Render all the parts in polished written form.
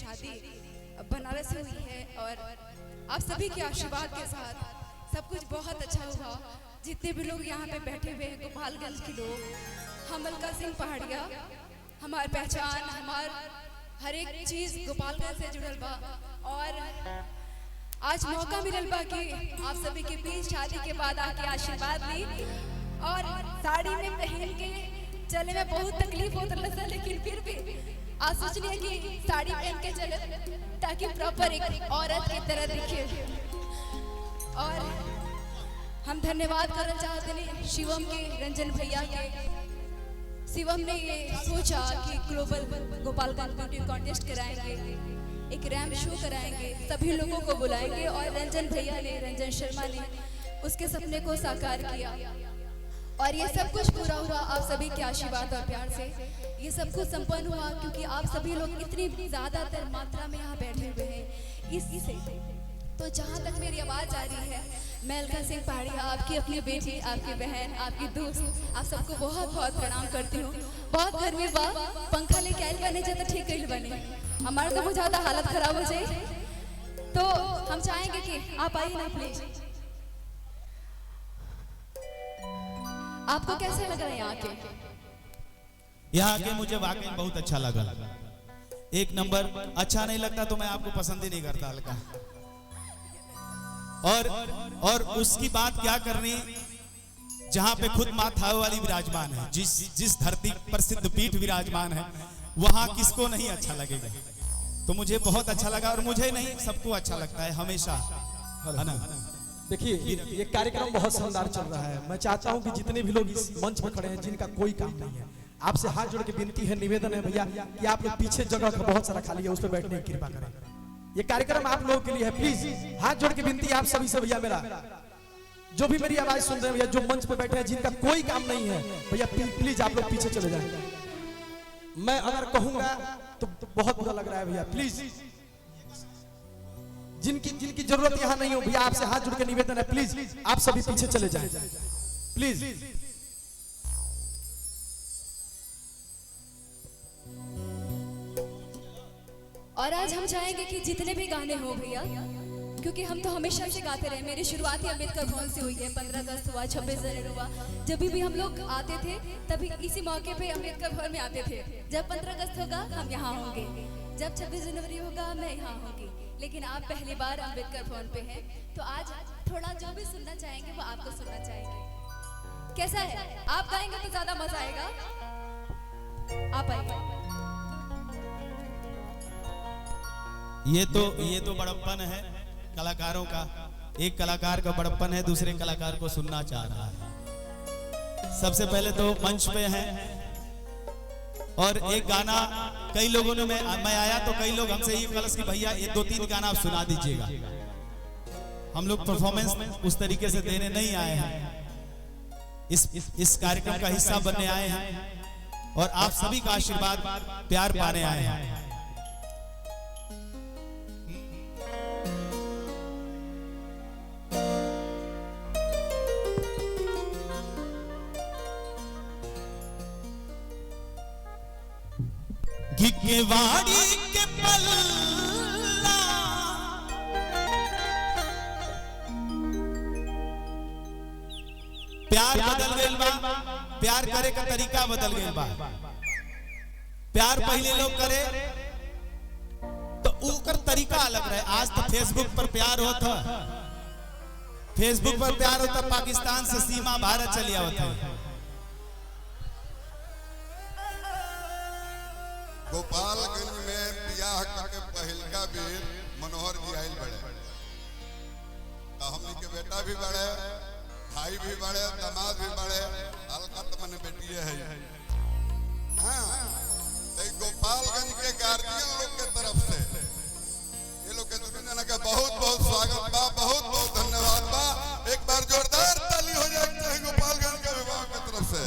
शादी बनारस में हुई है और आप सभी के आशीर्वाद के साथ सब कुछ बहुत अच्छा हुआ। जितने भी लोग यहाँ पे बैठे हुए हैं, गोपालगंज के लोग, हम अलका सिंह पहाड़िया, हमार पहचान, हमार हर एक चीज गोपालगंज से जुड़ल बा। और आज मौका मिलल बा कि आप सभी के बीच शादी के बाद आके आशीर्वाद ली। और साड़ी में पहन के चले में बहुत तकलीफ होता है, लेकिन फिर भी आज सोचनी है कि साड़ी पहन के चले ताकि प्रॉपर एक औरत की तरह दिखे। और हम धन्यवाद करना चाहते हैं शिवम के, रंजन भैया के। शिवम ने ये सोचा कि ग्लोबल गोपालगंज ब्यूटी कॉन्टेस्ट कराएंगे, एक रैंप शो कराएंगे, सभी लोगों को बुलाएंगे। और रंजन भैया ने, रंजन शर्मा ने उसके सपने को साकार किया और ये सब कुछ पूरा हुआ आप सभी के आशीर्वाद और प्यार से। ये सब कुछ संपन्न हुआ क्योंकि आप सभी लोग इतनी ज्यादातर मात्रा में यहाँ बैठे हुए हैं। इससे तो जहाँ तक मेरी आवाज़ आ रही है, मैं अलका सिंह पहाड़िया आपकी अपनी बेटी, आपकी बहन, आपकी दोस्त, आप सबको बहुत बहुत प्रणाम करती हूँ। बहुत गर्मी बा, पंखा लेके आयल बने जाता ठीक कल बने, हमारा तो बुझाता हालत खराब हो जाए। तो हम चाहेंगे कि आप आइए ना प्लीज। आपको कैसे लग रहा है यहाँ के? यहाँ के मुझे वाकई बहुत अच्छा लगा। एक नंबर। अच्छा नहीं लगता तो मैं आपको पसंद ही नहीं करता अलका। और उसकी बात क्या करनी जहां पे खुद माँ थावे वाली विराजमान है, जिस धरती पर सिद्ध पीठ विराजमान है, वहां किसको नहीं अच्छा लगेगा। तो मुझे बहुत अच्छा लगा और मुझे नहीं सबको अच्छा लगता है हमेशा, है ना। देखिए ये कार्यक्रम बहुत शानदार चल रहा है। मैं चाहता हूं कि जितने भी लोग इस मंच पर खड़े हैं जिनका कोई काम नहीं है, आपसे हाथ जोड़ के विनती है, निवेदन है भैया कि आप लोग पीछे जगह बहुत सारा खाली है, उस पर बैठने की कृपा करें। ये कार्यक्रम आप लोगों के लिए है, प्लीज हाथ जोड़ के विनती आप सभी से भैया, मेरा जो भी मेरी आवाज सुन रहे हैं भैया, जो मंच पे बैठे हैं जिनका कोई काम नहीं है भैया, प्लीज आप लोग पीछे चले जाएं। मैं अगर कहूंगा तो बहुत बुरा लग रहा है भैया, प्लीज जिनकी जरूरत यहाँ नहीं हो भैया, आपसे हाथ जोड़ के निवेदन है, प्लीज आप सभी पीछे चले जाएं प्लीज। और आज हम चाहेंगे कि जितने भी गाने हो भैया, क्योंकि हम तो हमेशा से गाते रहे, मेरी शुरुआत ही अम्बेडकर भवन से हुई है। 15 अगस्त हुआ, 26 जनवरी हुआ, जब भी हम लोग आते थे तभी इसी मौके पे अम्बेडकर भवन में आते थे। जब 15 अगस्त होगा हम यहाँ होंगे, जब 26 जनवरी होगा मैं यहाँ होंगी। लेकिन आप पहली बार अम्बेडकर भवन पे हैं, तो आज थोड़ा जो भी सुनना चाहेंगे वो आपको सुनना चाहेंगे। कैसा है? आप गाएंगे तो ज्यादा मजा आएगा। आप आइए। ये तो बड़प्पन है कलाकारों का। एक कलाकार का बड़प्पन है, दूसरे कलाकार को सुनना चाह रहा है। सबसे पहले तो मंच पे हैं और एक गाना कई लोगों ने, मैं आया तो कई लोग हमसे ये कलश की भैया ये 2-3 गाना आप सुना दीजिएगा। हम लोग परफॉर्मेंस उस तरीके से देने नहीं आए हैं, इस कार्यक्रम का हिस्सा बनने आए हैं और आप सभी का आशीर्वाद प्यार पाने आए हैं। वाड़ी के पल्ला प्यार बदल गइल बा, प्यार करे का तरीका बदल गइल बा। प्यार पहले लोग करे तो उनका तरीका अलग रहे। आज तो फेसबुक पर प्यार होता, फेसबुक पर प्यार होता, पाकिस्तान से सीमा भारत चली आवत है। गोपालगंज में बियाह के पहिलका बेर मनोहर जी आयल बड़े, तो हमने के बेटा भी बड़े, भाई भी बड़े, दामाद भी बड़े, अलका तो मैंने बेटी है। हाँ, तो गोपालगंज के गार्जियन लोग के तरफ से ये लोग के दुनिया जना का बहुत बहुत स्वागत बा, बहुत बहुत धन्यवाद बा। एक बार जोरदार ताली हो जाए गोपालगंज के विभाग की तरफ से।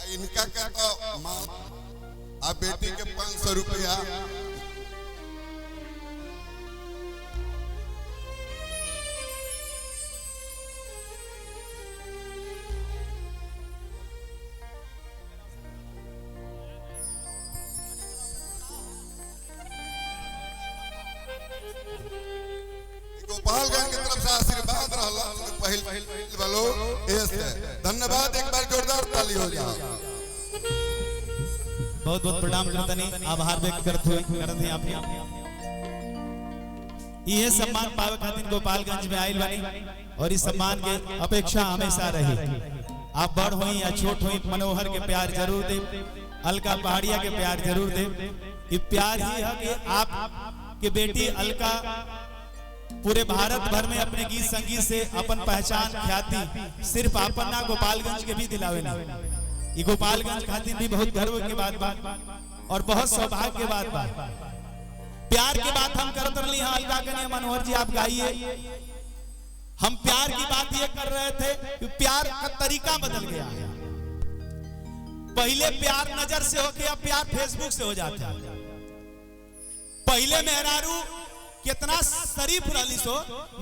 इनका क्या तो माँ आप बेटी के 500 रुपया गोपालगंज की तरफ से आशीर्वाद रहला पहल वालो ऐसे धन्यवाद एक बार जोरदार ताली हो जाओ। बहुत बहुत प्रणाम करतनी आभार व्यक्त करते हैं आपने ये सम्मान पावे खातिर गोपालगंज में आइल बानी और इस सम्मान के अपेक्षा हमेशा रही आप बड़ होई या छोट होई मनोहर के प्यार जरूर दे अलका पहाड़िया के प्यार जरूर दे ये प्यार ही है कि आप की बेटी अलका पूरे भारत भर में अपने गीत संगीत से अपन पहचान ख्याति सिर्फ अपन ना गोपालगंज के भी दिलावे ये गोपालगंज खातिर भी बहुत गर्व के बात और बहुत सौभाग्य के बात प्यार की बात हम करते रही अलका के मनोहर जी आप गाइए हम प्यार की बात ये कर रहे थे कि प्यार का तरीका बदल गया पहले प्यार नजर से हो गया प्यार फेसबुक से हो जाता पहले मेहरारू कितना शरीफ रही सो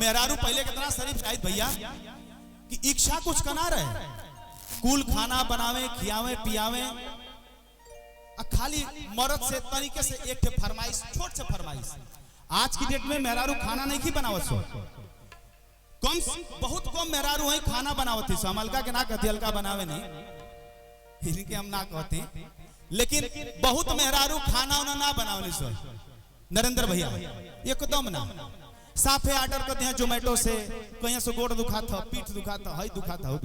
मेहरारू पहले कितना शरीफ शायद भैया कि इच्छा कुछ कना रहे कुल खाना बनावे खियावे पियावे खाली मर्द से तरीके से एक फरमाइश छोट से फरमाइश आज की डेट में मेहरारू खाना नहीं की बनावत सो कम बहुत कम मेहरारू है खाना बनावत है हम अलका के ना कहते अलका बनावे नहीं इनके हम ना कहते लेकिन बहुत मेहरारू खाना उना ना बनावली सो नरेंद्र भैया एकदम ना साफे ऑर्डर करते हैं जोमेटो से कहीं से गोड़ दुखा था पीठ दुखा था हई दुखा था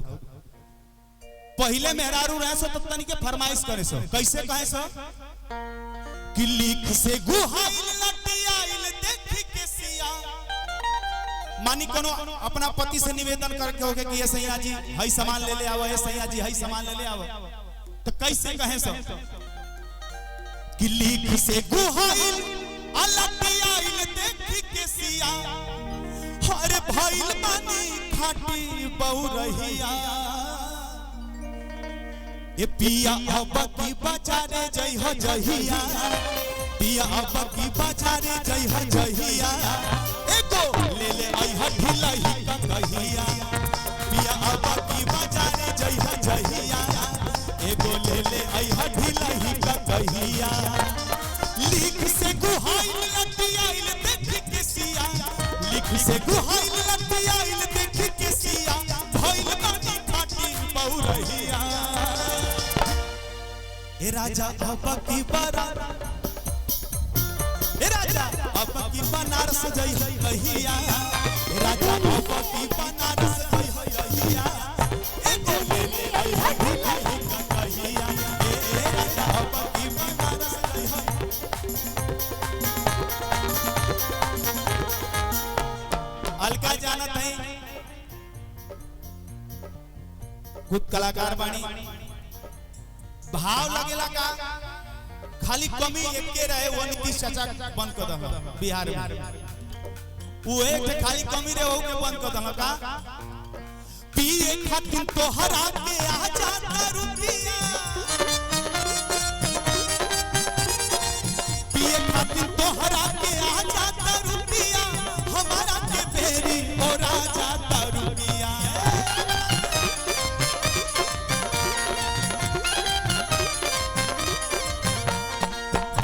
पहले मेहरारू रहे सो तब तनी के फरमाइश करे सो कैसे कहे सो कि लिख से गुहाइल लटियाइल देख के सिया मानी कोनो अपना पति से निवेदन करके होगे कि ये सैया जी हई सामान ले ले आओ ये सैया जी हई सामान ले ले आओ तो कैसे कहे सो कि लिख से गुहाइल लटियाइल देख के सिया हर भइल बानी खाटी बहु रहिया ये पिया अब की बाजारे जई हो जहिया पिया अब की बाजारे जई हो जहिया एको ले ले आई ह ढिलही का कहिया पिया अब की बाजारे जई हो जहिया एको ले ले आई ह ढिलही का कहिया लिख से गुहाइल लटियाइल देख के सिया लिख से गुहाइल लटियाइल देख के सिया भइल बानी खाटी बहु रहिया ए राजा अब की बारा ए राजा अब की बनारस जई कहिया ए राजा अब की बनारस जई कहिया ए को ले ले आई ह ढिलही का कहिया ए राजा अब की बनारस जई अलका जानत है खुद कलाकार बानी भाव लगेला का खाली कमी एके रहे वो नीतीश चाचा बंद कर दम बिहार में वो एक खाली कमी रहे हो के बंद कर दम का पिए खातिर तोहरा के आ जाता रुपिया पिए खातिर तोहरा के आ जाता रुपिया हमारा के बेरी और आ जाता रुपिया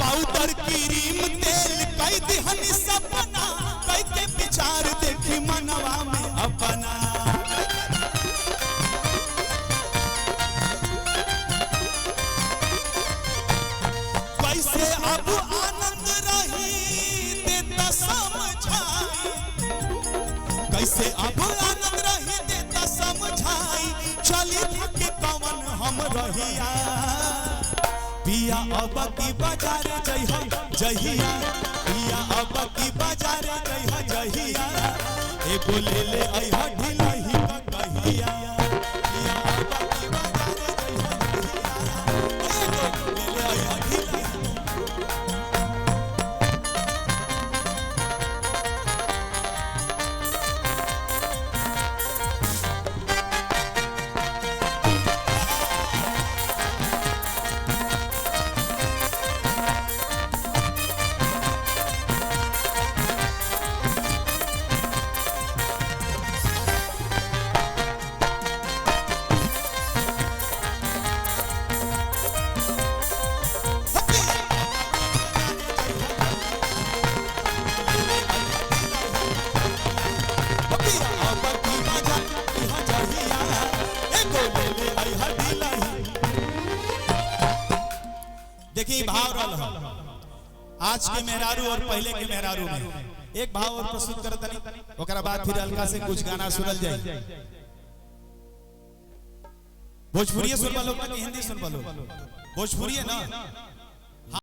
पाउडर क्रीम तेल कई दिहनी सपना कई के विचार देखी मनवा में अपना कैसे अब आनंद रही देता समझाई कैसे अब आनंद रही देता समझाई चली के कवन हम रहिया पिया अब की बाजारे जई हो जहिया पिया अब की बाजारे जई हो जहिया एगो ले ले आई ह ढिलही का कहिया पिया अब की बाजारे जई हो जहिया एगो ले ले आई ह ढिलही देखिए भाव रल हो आज के मेहरारू और पहले के मेहरारू में एक भाव और प्रस्तुत करत नहीं, ओकरा बाद फिर हल्का से कुछ गाना सुनल जाए। भोजपुरी सुनबा लोग ना कि हिंदी सुनबा लोग? भोजपुरी है ना।